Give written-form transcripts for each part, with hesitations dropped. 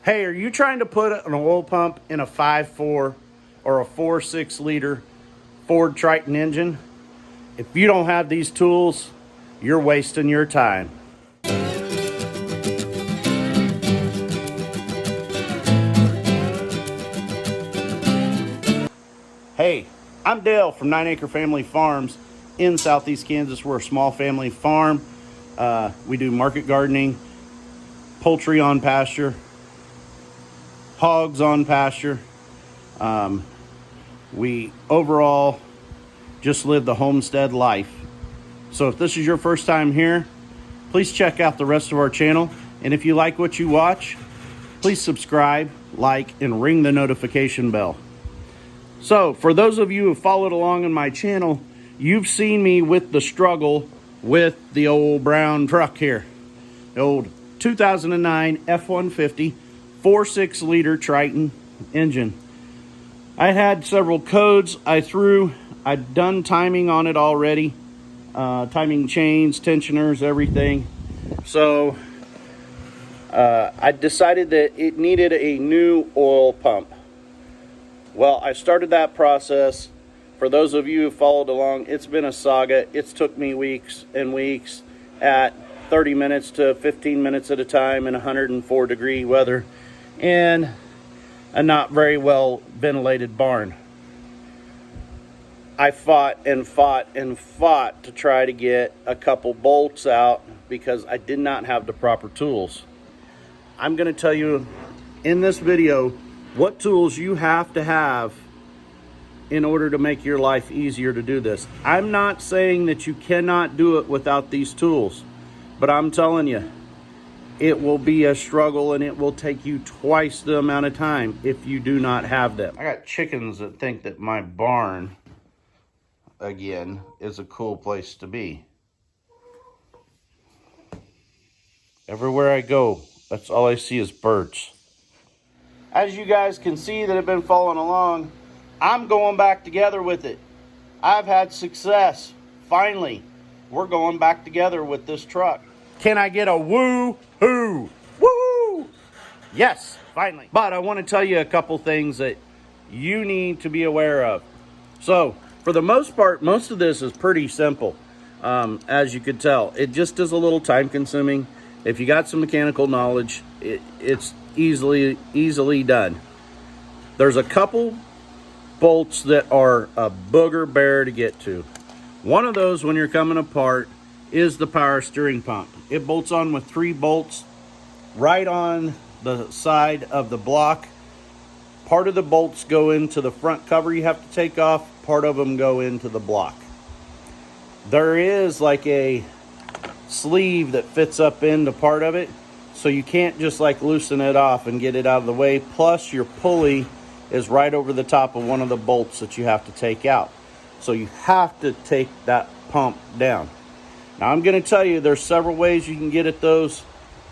Hey, are you trying to put an oil pump in a 5.4 or a 4.6 liter Ford Triton engine? If you don't have these tools, you're wasting your time. Hey, I'm Dale from 9 Acre Family Farms in Southeast Kansas. We're a small family farm. We do market gardening, poultry on pasture, hogs on pasture. We overall just live the homestead life. So if this is your first time here, please check out the rest of our channel. And if you like what you watch, please subscribe, like, and ring the notification bell. So for those of you who followed along in my channel, you've seen me with the struggle with the old brown truck here. The old 2009 F-150 4.6 liter Triton engine. I had several codes I'd done timing on it already. Timing chains, tensioners, everything. So I decided that it needed a new oil pump. Well, I started that process. For those of you who followed along, it's been a saga. It's took me weeks and weeks at 30 minutes to 15 minutes at a time in 104 degree weather and a not very well ventilated barn. I fought and fought and fought to try to get a couple bolts out because I did not have the proper tools. I'm going to tell you in this video what tools you have to have in order to make your life easier to do this. I'm not saying that you cannot do it without these tools, but I'm telling you, it will be a struggle and it will take you twice the amount of time if you do not have them. I got chickens that think that my barn, again, is a cool place to be. Everywhere I go, that's all I see is birds. As you guys can see that have been following along, I'm going back together with it. I've had success. Finally, we're going back together with this truck. Can I get a woo-hoo? Woo! Yes, finally. But I want to tell you a couple things that you need to be aware of. So, for the most part, most of this is pretty simple. As you could tell, it just is a little time consuming. If you got some mechanical knowledge, it's easily done. There's a couple bolts that are a booger bear to get to. One of those, when you're coming apart, is the power steering pump. It bolts on with 3 bolts right on the side of the block. Part of the bolts go into the front cover you have to take off. Part of them go into the block. There is like a sleeve that fits up into part of it, so you can't just like loosen it off and get it out of the way. Plus your pulley is right over the top of one of the bolts that you have to take out. So you have to take that pump down. Now I'm going to tell you there's several ways you can get at those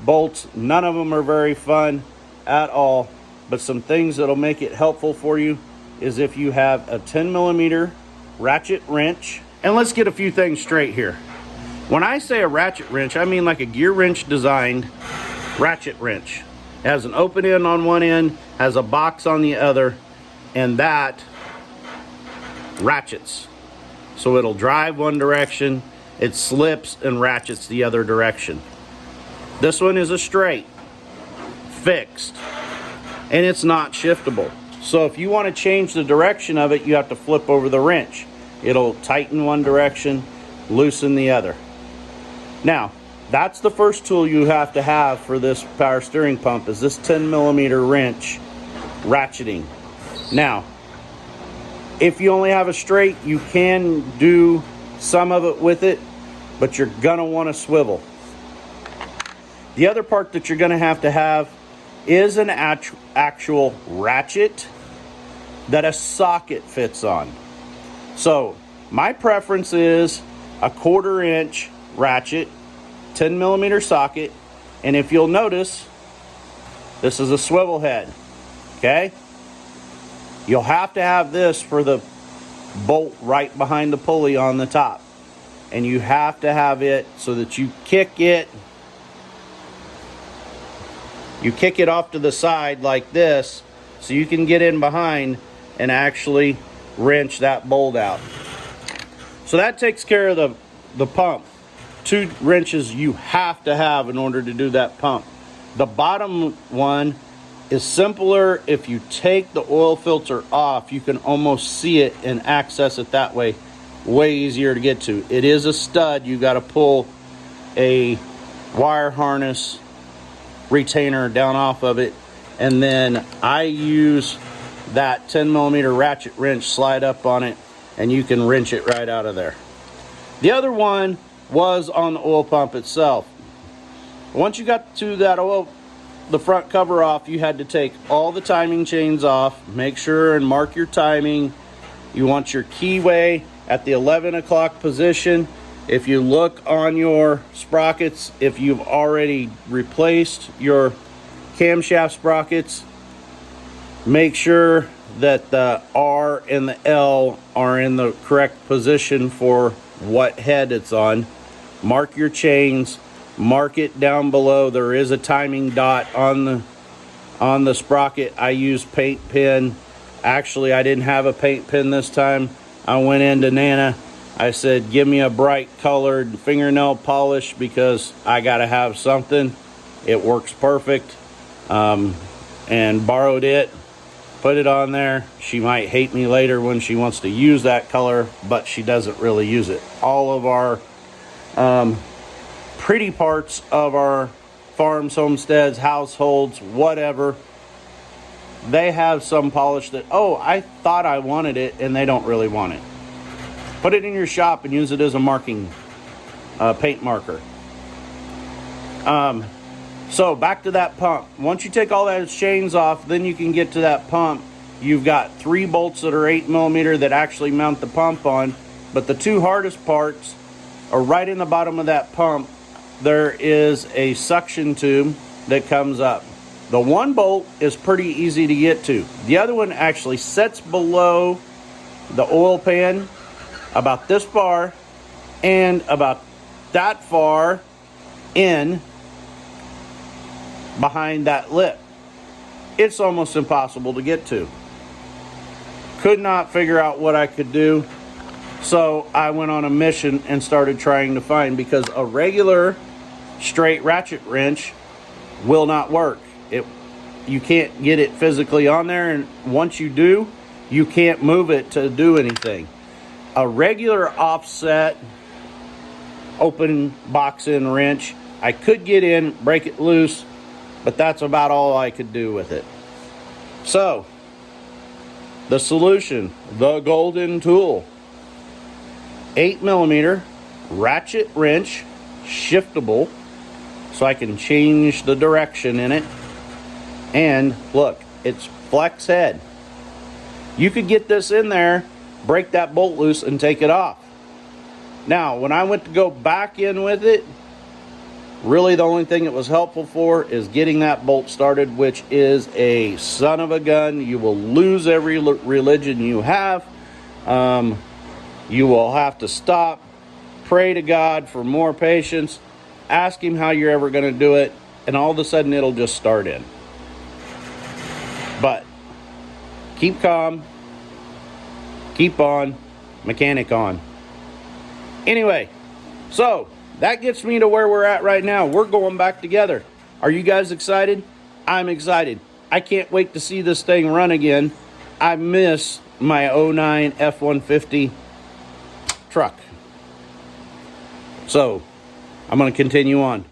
bolts. None of them are very fun at all, but some things that'll make it helpful for you is if you have a 10mm ratchet wrench. And let's get a few things straight here. When I say a ratchet wrench, I mean like a gear wrench designed ratchet wrench. It has an open end on one end, has a box on the other, and that ratchets. So it'll drive one direction, it slips and ratchets the other direction. This one is a straight, fixed, and it's not shiftable. So if you want to change the direction of it, you have to flip over the wrench. It'll tighten one direction, loosen the other. Now, that's the first tool you have to have for this power steering pump, is this 10mm wrench ratcheting. Now, if you only have a straight, you can do some of it with it, but you're gonna want to swivel. The other part that you're gonna have is an actual ratchet that a socket fits on. So my preference is a 1/4 inch ratchet, 10mm socket, and if you'll notice, this is a swivel head. Okay, you'll have to have this for the bolt right behind the pulley on the top, and you have to have it so that you kick it You kick it off to the side like this so you can get in behind and actually wrench that bolt out. So that takes care of the pump. 2 wrenches you have to have in order to do that pump. The bottom one is simpler. If you take the oil filter off, you can almost see it and access it that way. Way easier to get to. It is a stud. You got to pull a wire harness retainer down off of it, and then I use that 10mm ratchet wrench, slide up on it, and you can wrench it right out of there. The other one was on the oil pump itself. Once you got to that the front cover off, you had to take all the timing chains off, make sure and mark your timing. You want your keyway at the 11 o'clock position. If you look on your sprockets, if you've already replaced your camshaft sprockets, make sure that the R and the L are in the correct position for what head it's on. Mark your chains, mark it down below. There is a timing dot on the sprocket. I used paint pen. Actually, I didn't have a paint pen this time. I went into Nana. I said, give me a bright colored fingernail polish because I gotta have something. It works perfect. And borrowed it, put it on there. She might hate me later when she wants to use that color, but she doesn't really use it. All of our pretty parts of our farms, homesteads, households, whatever, they have some polish that, oh, I thought I wanted it, and they don't really want it. Put it in your shop and use it as a marking paint marker. So back to that pump. Once you take all those chains off, then you can get to that pump. You've got 3 bolts that are 8mm that actually mount the pump on, but the 2 hardest parts are right in the bottom of that pump. There is a suction tube that comes up. The 1 bolt is pretty easy to get to. The other one actually sits below the oil pan, about this far and about that far in behind that lip. It's almost impossible to get to. Could not figure out what I could do, so I went on a mission and started trying to find, because a regular straight ratchet wrench will not work. You can't get it physically on there, and once you do, you can't move it to do anything. A regular offset open box in wrench, I could get in, break it loose, but that's about all I could do with it. So, the solution, the golden tool. 8mm ratchet wrench, shiftable, so I can change the direction in it. And look, it's flex head. You could get this in there, break that bolt loose, and take it off. Now, when I went to go back in with it, really the only thing it was helpful for is getting that bolt started, which is a son of a gun. You will lose every religion you have. You will have to stop, pray to God for more patience, ask him how you're ever going to do it, and all of a sudden it'll just start in. But keep calm, keep on, mechanic on. Anyway, so that gets me to where we're at right now. We're going back together. Are you guys excited? I'm excited. I can't wait to see this thing run again. I miss my 09 F-150 truck. So I'm going to continue on.